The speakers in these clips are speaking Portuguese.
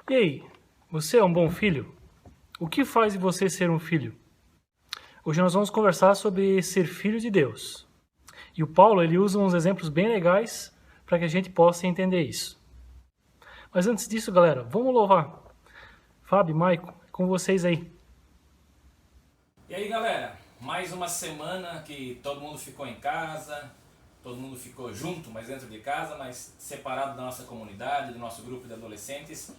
E aí, você é um bom filho? O que faz de você ser um filho? Hoje nós vamos conversar sobre ser filho de Deus. E o Paulo ele usa uns exemplos bem legais para que a gente possa entender isso. Mas antes disso, galera, vamos louvar. Fábio, Maico, é com vocês aí. E aí, galera, mais uma semana que todo mundo ficou em casa, todo mundo ficou junto, mas dentro de casa, mas separado da nossa comunidade, do nosso grupo de adolescentes.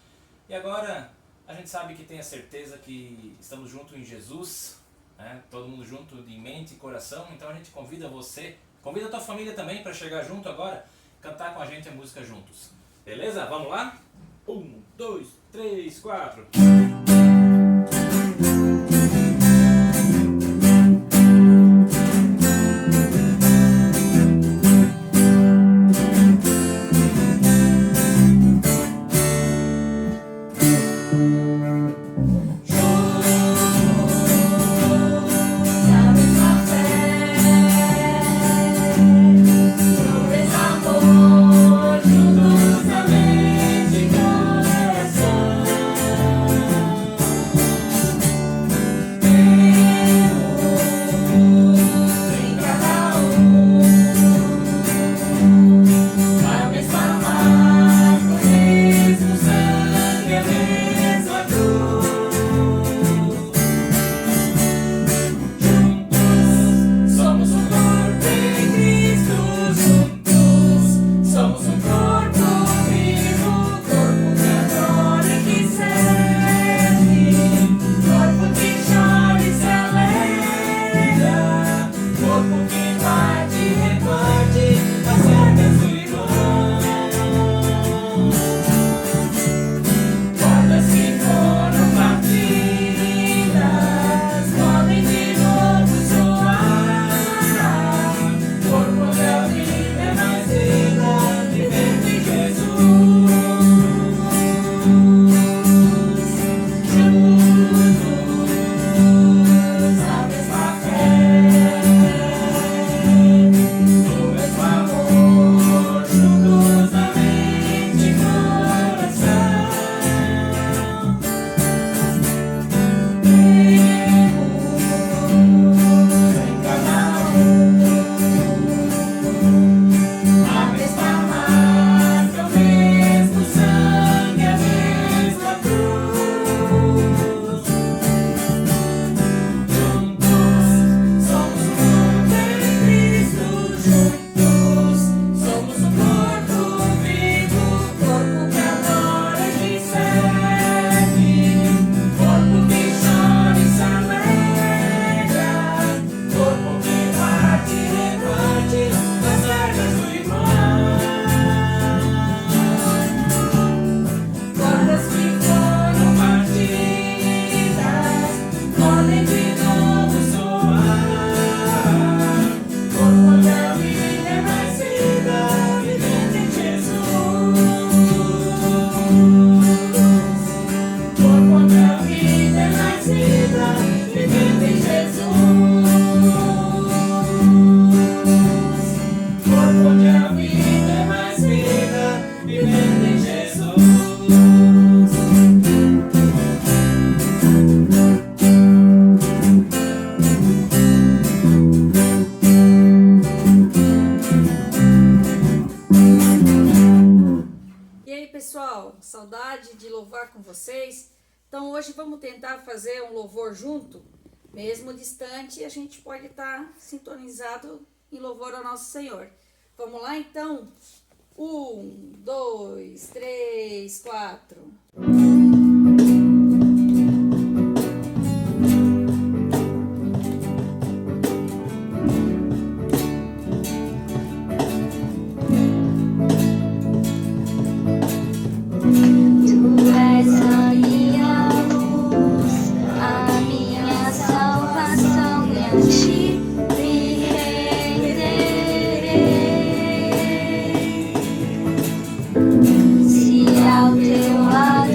E agora a gente sabe que tem a certeza que estamos juntos em Jesus, né? Todo mundo junto de mente e coração. Então a gente convida você, convida a tua família também para chegar junto agora, cantar com a gente a música juntos. Beleza? Vamos lá? 1, 2, 3, 4. Pessoal, saudade de louvar com vocês. Então hoje vamos tentar fazer um louvor junto, mesmo distante, a gente pode estar sintonizado em louvor ao nosso Senhor. Vamos lá então? 1, 2, 3, 4. Se ao teu lado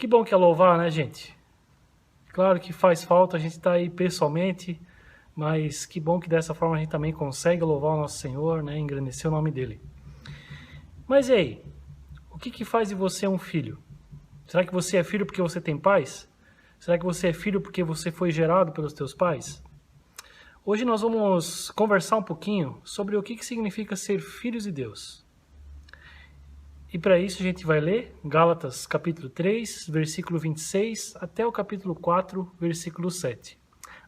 Que bom que é louvar, né, gente? Claro que faz falta a gente estar aí pessoalmente, mas que bom que dessa forma a gente também consegue louvar o nosso Senhor, né, engrandecer o nome dele. Mas e aí, o que faz de você um filho? Será que você é filho porque você tem pais? Será que você é filho porque você foi gerado pelos teus pais? Hoje nós vamos conversar um pouquinho sobre o que significa ser filhos de Deus. E para isso a gente vai ler Gálatas capítulo 3, versículo 26 até o capítulo 4, versículo 7.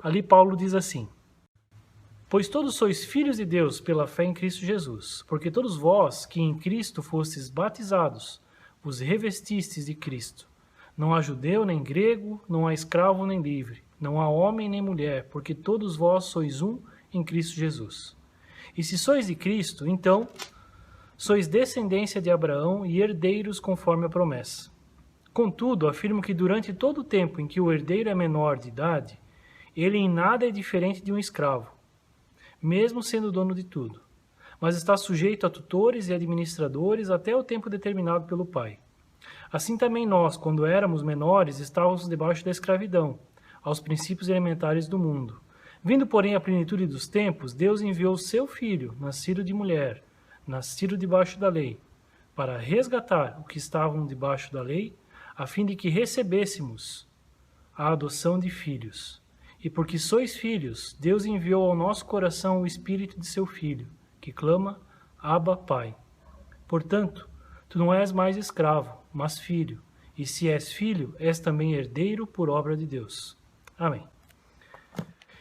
Ali Paulo diz assim: Pois todos sois filhos de Deus pela fé em Cristo Jesus, porque todos vós que em Cristo fostes batizados, vos revestistes de Cristo. Não há judeu nem grego, não há escravo nem livre, não há homem nem mulher, porque todos vós sois um em Cristo Jesus. E se sois de Cristo, então sois descendência de Abraão e herdeiros conforme a promessa. Contudo, afirmo que durante todo o tempo em que o herdeiro é menor de idade, ele em nada é diferente de um escravo, mesmo sendo dono de tudo, mas está sujeito a tutores e administradores até o tempo determinado pelo pai. Assim também nós, quando éramos menores, estávamos debaixo da escravidão, aos princípios elementares do mundo. Vindo, porém, à plenitude dos tempos, Deus enviou seu Filho, nascido de mulher, nascido debaixo da lei, para resgatar o que estavam debaixo da lei, a fim de que recebêssemos a adoção de filhos. E porque sois filhos, Deus enviou ao nosso coração o Espírito de seu Filho, que clama, Abba, Pai. Portanto, tu não és mais escravo, mas filho, e se és filho, és também herdeiro por obra de Deus. Amém.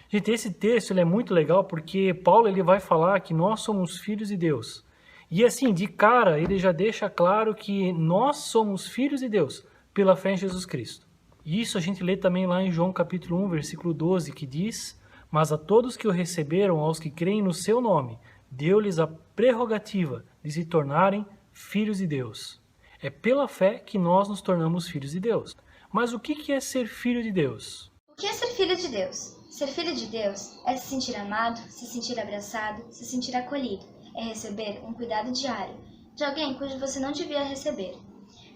Gente, esse texto ele é muito legal porque Paulo ele vai falar que nós somos filhos de Deus. E assim, de cara, ele já deixa claro que nós somos filhos de Deus pela fé em Jesus Cristo. E isso a gente lê também lá em João capítulo 1, versículo 12, que diz: mas a todos que o receberam, aos que creem no seu nome, deu-lhes a prerrogativa de se tornarem filhos de Deus. É pela fé que nós nos tornamos filhos de Deus. Mas o que é ser filho de Deus? O que é ser filho de Deus? Ser filho de Deus é se sentir amado, se sentir abraçado, se sentir acolhido. É receber um cuidado diário de alguém cujo você não devia receber.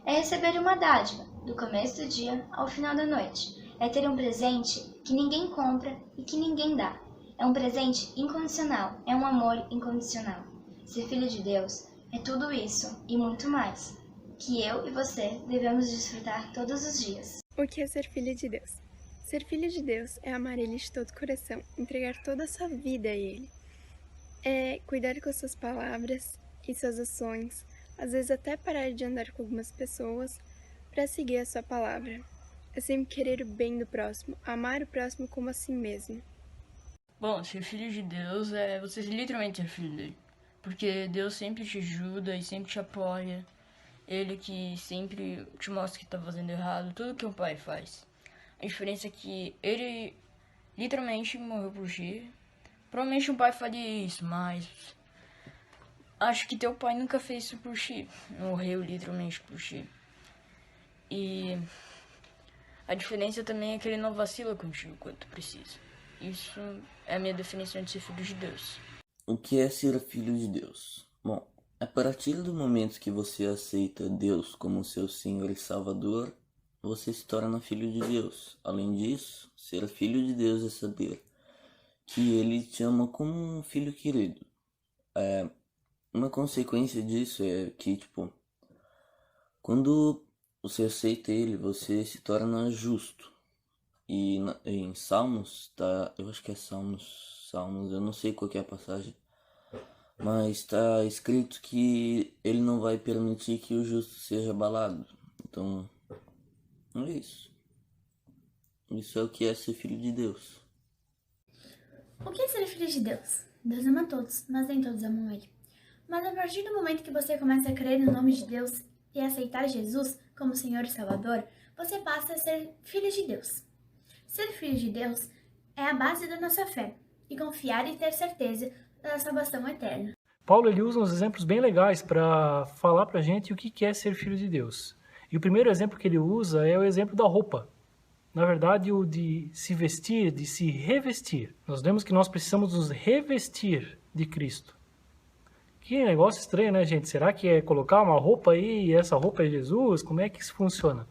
É receber uma dádiva, do começo do dia ao final da noite. É ter um presente que ninguém compra e que ninguém dá. É um presente incondicional, é um amor incondicional. Ser filho de Deus é tudo isso e muito mais, que eu e você devemos desfrutar todos os dias. O que é ser filho de Deus? Ser filho de Deus é amar Ele de todo o coração, entregar toda a sua vida a Ele. É cuidar com as suas palavras e suas ações, às vezes até parar de andar com algumas pessoas para seguir a sua palavra. É sempre querer o bem do próximo, amar o próximo como a si mesmo. Bom, ser filho de Deus é você literalmente ser filho dele. Porque Deus sempre te ajuda e sempre te apoia. Ele que sempre te mostra que tá fazendo errado, tudo que o pai faz. A diferença é que ele literalmente morreu por ti. Provavelmente um pai faria isso, mas acho que teu pai nunca fez isso por ti. Morreu literalmente por ti. E a diferença também é que ele não vacila contigo quando tu precisa. Isso é a minha definição de ser filho de Deus. O que é ser filho de Deus? Bom, a partir do momento que você aceita Deus como seu Senhor e Salvador, você se torna filho de Deus. Além disso, ser filho de Deus é saber que Ele te ama como um filho querido. Uma consequência disso é que, quando você aceita Ele, você se torna justo. E em Salmos, eu acho que é Salmos, eu não sei qual que é a passagem, mas está escrito que Ele não vai permitir que o justo seja abalado. Então, é isso. Isso é o que é ser filho de Deus. O que é ser filho de Deus? Deus ama todos, mas nem todos amam Ele. Mas a partir do momento que você começa a crer no nome de Deus e aceitar Jesus como Senhor e Salvador, você passa a ser filho de Deus. Ser filho de Deus é a base da nossa fé e confiar e ter certeza da salvação eterna. Paulo ele usa uns exemplos bem legais para falar para a gente o que é ser filho de Deus. E o primeiro exemplo que ele usa é o exemplo da roupa. Na verdade, o de se vestir, de se revestir. Nós vemos que nós precisamos nos revestir de Cristo. Que negócio estranho, né, gente? Será que é colocar uma roupa aí e essa roupa é Jesus? Como é que isso funciona?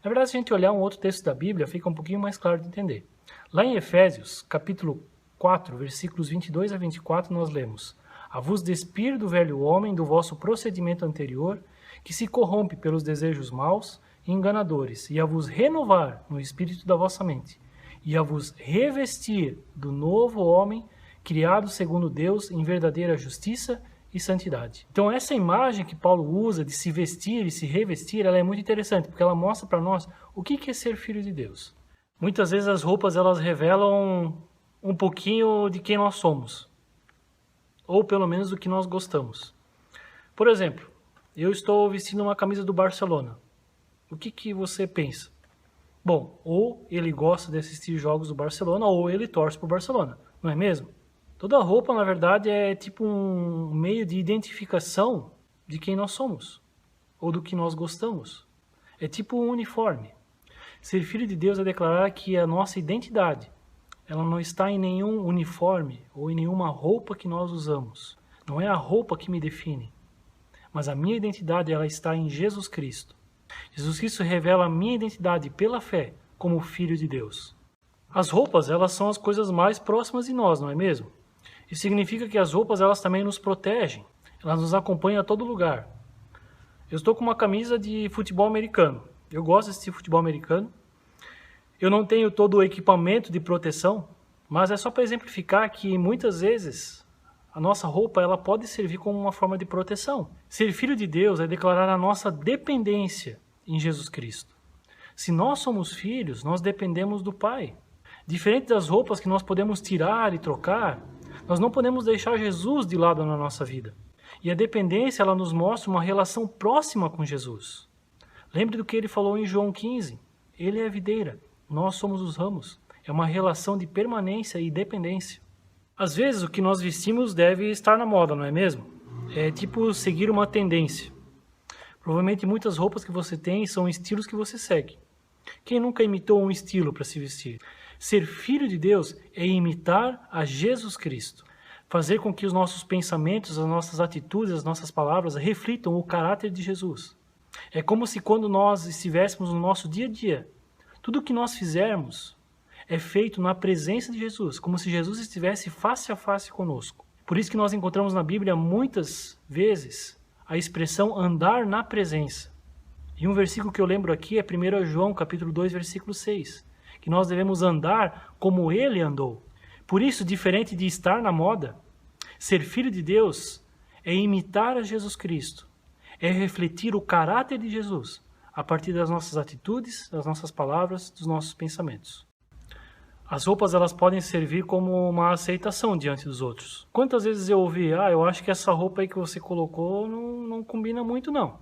Na verdade, se a gente olhar um outro texto da Bíblia, fica um pouquinho mais claro de entender. Lá em Efésios, capítulo 4, versículos 22 a 24, nós lemos: a vos despir do velho homem do vosso procedimento anterior, que se corrompe pelos desejos maus e enganadores, e a vos renovar no espírito da vossa mente, e a vos revestir do novo homem, criado segundo Deus em verdadeira justiça e santidade. Então essa imagem que Paulo usa de se vestir e se revestir, ela é muito interessante, porque ela mostra para nós o que é ser filho de Deus. Muitas vezes as roupas elas revelam um pouquinho de quem nós somos, ou pelo menos do que nós gostamos. Por exemplo, eu estou vestindo uma camisa do Barcelona. O que você pensa? Bom, ou ele gosta de assistir jogos do Barcelona, ou ele torce para o Barcelona, não é mesmo? Toda roupa, na verdade, é tipo um meio de identificação de quem nós somos, ou do que nós gostamos. É tipo um uniforme. Ser filho de Deus é declarar que a nossa identidade, ela não está em nenhum uniforme ou em nenhuma roupa que nós usamos. Não é a roupa que me define, mas a minha identidade ela está em Jesus Cristo. Jesus Cristo revela a minha identidade pela fé como filho de Deus. As roupas, elas são as coisas mais próximas de nós, não é mesmo? Isso significa que as roupas, elas também nos protegem. Elas nos acompanham a todo lugar. Eu estou com uma camisa de futebol americano. Eu gosto de assistir futebol americano. Eu não tenho todo o equipamento de proteção, mas é só para exemplificar que muitas vezes a nossa roupa ela pode servir como uma forma de proteção. Ser filho de Deus é declarar a nossa dependência em Jesus Cristo. Se nós somos filhos, nós dependemos do Pai. Diferente das roupas que nós podemos tirar e trocar, nós não podemos deixar Jesus de lado na nossa vida. E a dependência ela nos mostra uma relação próxima com Jesus. Lembre do que ele falou em João 15. Ele é a videira, nós somos os ramos. É uma relação de permanência e dependência. Às vezes o que nós vestimos deve estar na moda, não é mesmo? É tipo seguir uma tendência. Provavelmente muitas roupas que você tem são estilos que você segue. Quem nunca imitou um estilo para se vestir? Ser filho de Deus é imitar a Jesus Cristo. Fazer com que os nossos pensamentos, as nossas atitudes, as nossas palavras reflitam o caráter de Jesus. É como se quando nós estivéssemos no nosso dia a dia, tudo o que nós fizermos é feito na presença de Jesus, como se Jesus estivesse face a face conosco. Por isso que nós encontramos na Bíblia muitas vezes a expressão andar na presença. E um versículo que eu lembro aqui é 1 João, capítulo 2, versículo 6, que nós devemos andar como ele andou. Por isso, diferente de estar na moda, ser filho de Deus é imitar a Jesus Cristo, é refletir o caráter de Jesus a partir das nossas atitudes, das nossas palavras, dos nossos pensamentos. As roupas elas podem servir como uma aceitação diante dos outros. Quantas vezes eu ouvi, eu acho que essa roupa aí que você colocou não combina muito não.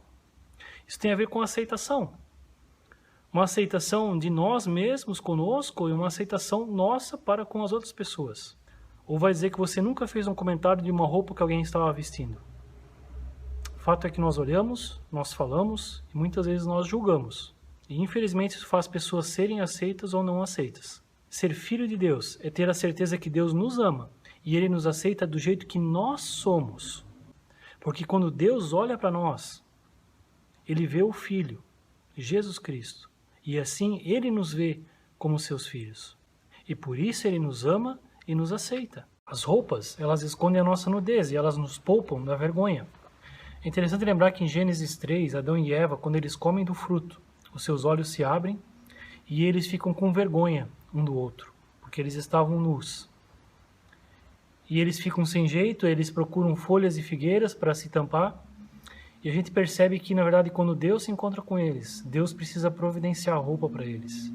Isso tem a ver com aceitação. Uma aceitação de nós mesmos conosco e uma aceitação nossa para com as outras pessoas. Ou vai dizer que você nunca fez um comentário de uma roupa que alguém estava vestindo. O fato é que nós olhamos, nós falamos e muitas vezes nós julgamos. E infelizmente isso faz pessoas serem aceitas ou não aceitas. Ser filho de Deus é ter a certeza que Deus nos ama e Ele nos aceita do jeito que nós somos. Porque quando Deus olha para nós, Ele vê o Filho, Jesus Cristo. E assim Ele nos vê como seus filhos. E por isso Ele nos ama e nos aceita. As roupas, elas escondem a nossa nudez e elas nos poupam da vergonha. É interessante lembrar que em Gênesis 3, Adão e Eva, quando eles comem do fruto, os seus olhos se abrem e eles ficam com vergonha um do outro, porque eles estavam nus. E eles ficam sem jeito, eles procuram folhas e figueiras para se tampar. E a gente percebe que, na verdade, quando Deus se encontra com eles, Deus precisa providenciar roupa para eles.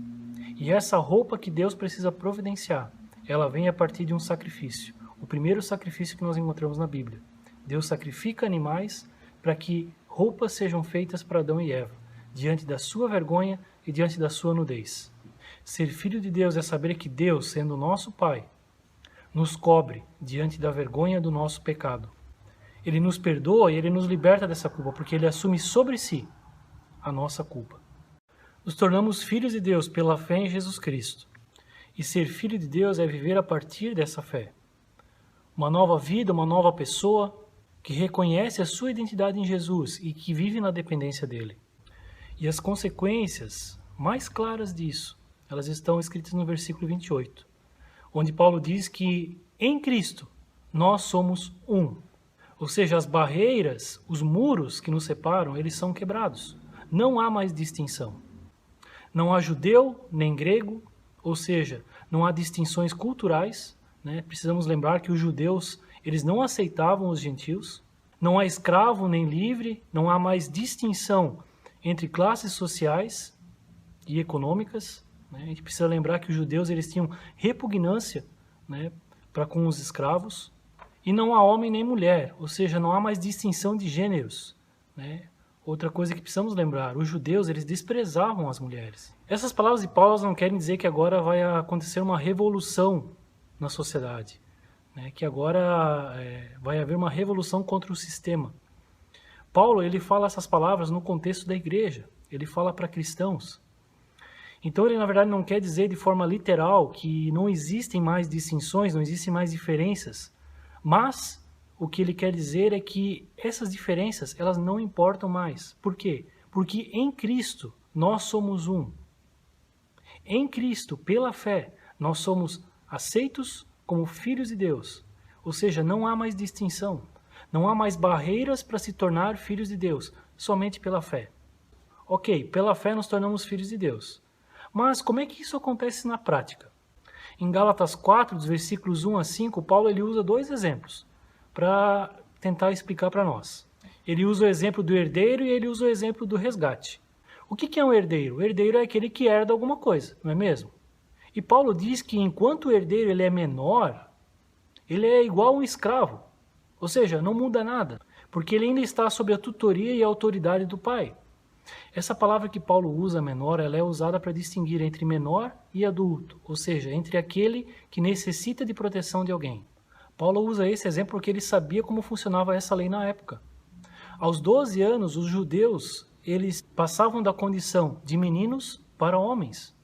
E essa roupa que Deus precisa providenciar, ela vem a partir de um sacrifício. O primeiro sacrifício que nós encontramos na Bíblia. Deus sacrifica animais para que roupas sejam feitas para Adão e Eva, diante da sua vergonha e diante da sua nudez. Ser filho de Deus é saber que Deus, sendo o nosso Pai, nos cobre diante da vergonha do nosso pecado. Ele nos perdoa e Ele nos liberta dessa culpa, porque Ele assume sobre si a nossa culpa. Nos tornamos filhos de Deus pela fé em Jesus Cristo. E ser filho de Deus é viver a partir dessa fé. Uma nova vida, uma nova pessoa que reconhece a sua identidade em Jesus e que vive na dependência dEle. E as consequências mais claras disso, elas estão escritas no versículo 28, onde Paulo diz que em Cristo nós somos um. Ou seja, as barreiras, os muros que nos separam, eles são quebrados. Não há mais distinção. Não há judeu nem grego, ou seja, não há distinções culturais. Precisamos lembrar que os judeus eles não aceitavam os gentios. Não há escravo nem livre, não há mais distinção entre classes sociais e econômicas. A gente precisa lembrar que os judeus eles tinham repugnância para com os escravos. E não há homem nem mulher, ou seja, não há mais distinção de gêneros. Outra coisa que precisamos lembrar, os judeus eles desprezavam as mulheres. Essas palavras de Paulo não querem dizer que agora vai acontecer uma revolução na sociedade, que agora vai haver uma revolução contra o sistema. Paulo ele fala essas palavras no contexto da igreja, ele fala para cristãos. Então ele na verdade não quer dizer de forma literal que não existem mais distinções, não existem mais diferenças, mas o que ele quer dizer é que essas diferenças elas não importam mais. Por quê? Porque em Cristo nós somos um. Em Cristo, pela fé, nós somos aceitos como filhos de Deus. Ou seja, não há mais distinção. Não há mais barreiras para se tornar filhos de Deus. somente pela fé. Ok, pela fé nos tornamos filhos de Deus. Mas como é que isso acontece na prática? Em Gálatas 4, dos versículos 1 a 5, Paulo ele usa 2 exemplos para tentar explicar para nós. Ele usa o exemplo do herdeiro e ele usa o exemplo do resgate. O que é um herdeiro? O herdeiro é aquele que herda alguma coisa, não é mesmo? E Paulo diz que enquanto o herdeiro ele é menor, ele é igual a um escravo. Ou seja, não muda nada, porque ele ainda está sob a tutoria e a autoridade do pai. Essa palavra que Paulo usa, menor, ela é usada para distinguir entre menor e adulto, ou seja, entre aquele que necessita de proteção de alguém. Paulo usa esse exemplo porque ele sabia como funcionava essa lei na época. Aos 12 anos, os judeus eles passavam da condição de meninos para homens.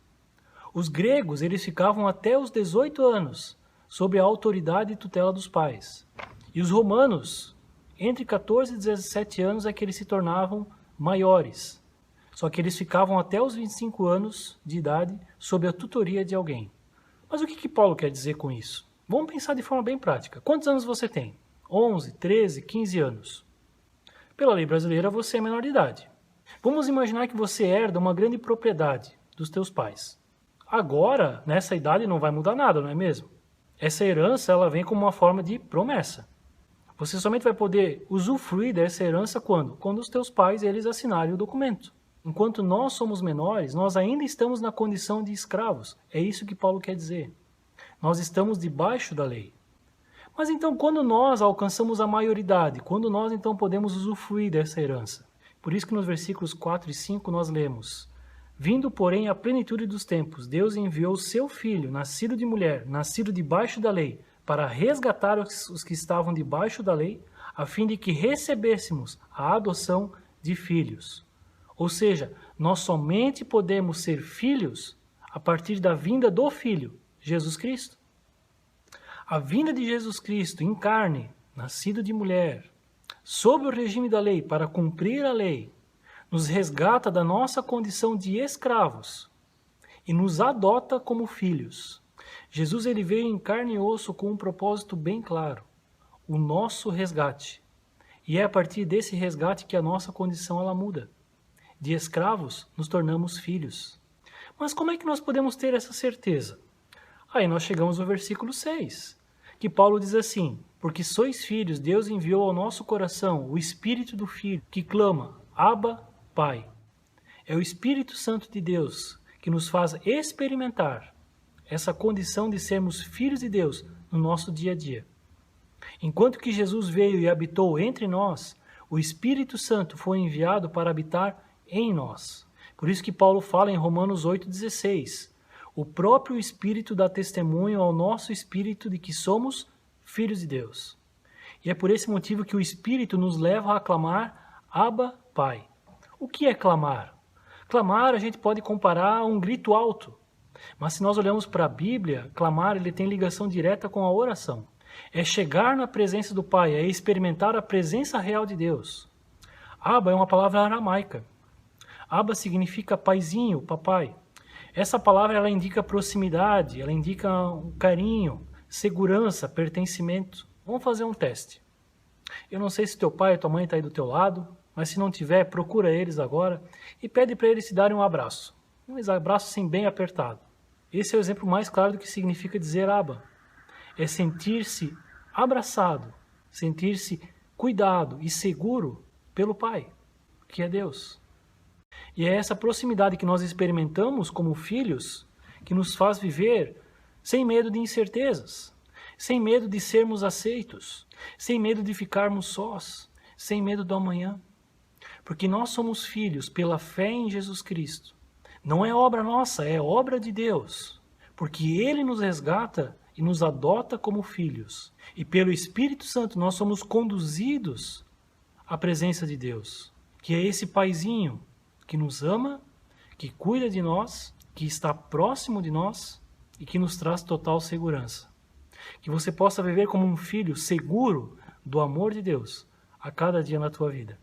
Os gregos eles ficavam até os 18 anos, sob a autoridade e tutela dos pais. E os romanos, entre 14 e 17 anos é que eles se tornavam maiores. Só que eles ficavam até os 25 anos de idade sob a tutoria de alguém. Mas o que Paulo quer dizer com isso? Vamos pensar de forma bem prática. Quantos anos você tem? 11, 13, 15 anos. Pela lei brasileira, você é menor de idade. Vamos imaginar que você herda uma grande propriedade dos teus pais. Agora, nessa idade, não vai mudar nada, não é mesmo? Essa herança ela vem como uma forma de promessa. Você somente vai poder usufruir dessa herança quando? Quando os teus pais eles assinarem o documento. Enquanto nós somos menores, nós ainda estamos na condição de escravos. É isso que Paulo quer dizer. Nós estamos debaixo da lei. Mas então, quando nós alcançamos a maioridade, quando nós então podemos usufruir dessa herança? Por isso que nos versículos 4 e 5 nós lemos: Vindo, porém, à plenitude dos tempos, Deus enviou seu Filho, nascido de mulher, nascido debaixo da lei, para resgatar os que estavam debaixo da lei, a fim de que recebêssemos a adoção de filhos. Ou seja, nós somente podemos ser filhos a partir da vinda do Filho, Jesus Cristo. A vinda de Jesus Cristo em carne, nascido de mulher, sob o regime da lei, para cumprir a lei, nos resgata da nossa condição de escravos e nos adota como filhos. Jesus ele veio em carne e osso com um propósito bem claro, o nosso resgate. E é a partir desse resgate que a nossa condição ela muda. De escravos, nos tornamos filhos. Mas como é que nós podemos ter essa certeza? Aí nós chegamos no versículo 6, que Paulo diz assim: Porque sois filhos, Deus enviou ao nosso coração o Espírito do Filho, que clama, Abba, Pai. É o Espírito Santo de Deus que nos faz experimentar essa condição de sermos filhos de Deus no nosso dia a dia. Enquanto que Jesus veio e habitou entre nós, o Espírito Santo foi enviado para habitar em nós. Por isso que Paulo fala em Romanos 8,16: O próprio Espírito dá testemunho ao nosso espírito de que somos filhos de Deus. E é por esse motivo que o Espírito nos leva a clamar Abba, Pai. O que é clamar? Clamar a gente pode comparar a um grito alto. Mas se nós olhamos para a Bíblia, clamar ele tem ligação direta com a oração. É chegar na presença do Pai, é experimentar a presença real de Deus. Abba é uma palavra aramaica. Abba significa paizinho, papai. Essa palavra ela indica proximidade, ela indica um carinho, segurança, pertencimento. Vamos fazer um teste. Eu não sei se teu pai ou tua mãe está aí do teu lado, mas se não tiver, procura eles agora e pede para eles te darem um abraço. Um abraço assim bem apertado. Esse é o exemplo mais claro do que significa dizer Abba. É sentir-se abraçado, sentir-se cuidado e seguro pelo Pai, que é Deus. E é essa proximidade que nós experimentamos como filhos que nos faz viver sem medo de incertezas, sem medo de sermos aceitos, sem medo de ficarmos sós, sem medo do amanhã. Porque nós somos filhos pela fé em Jesus Cristo. Não é obra nossa, é obra de Deus. Porque Ele nos resgata e nos adota como filhos. E pelo Espírito Santo nós somos conduzidos à presença de Deus, que é esse paizinho que nos ama, que cuida de nós, que está próximo de nós e que nos traz total segurança. Que você possa viver como um filho seguro do amor de Deus a cada dia na tua vida.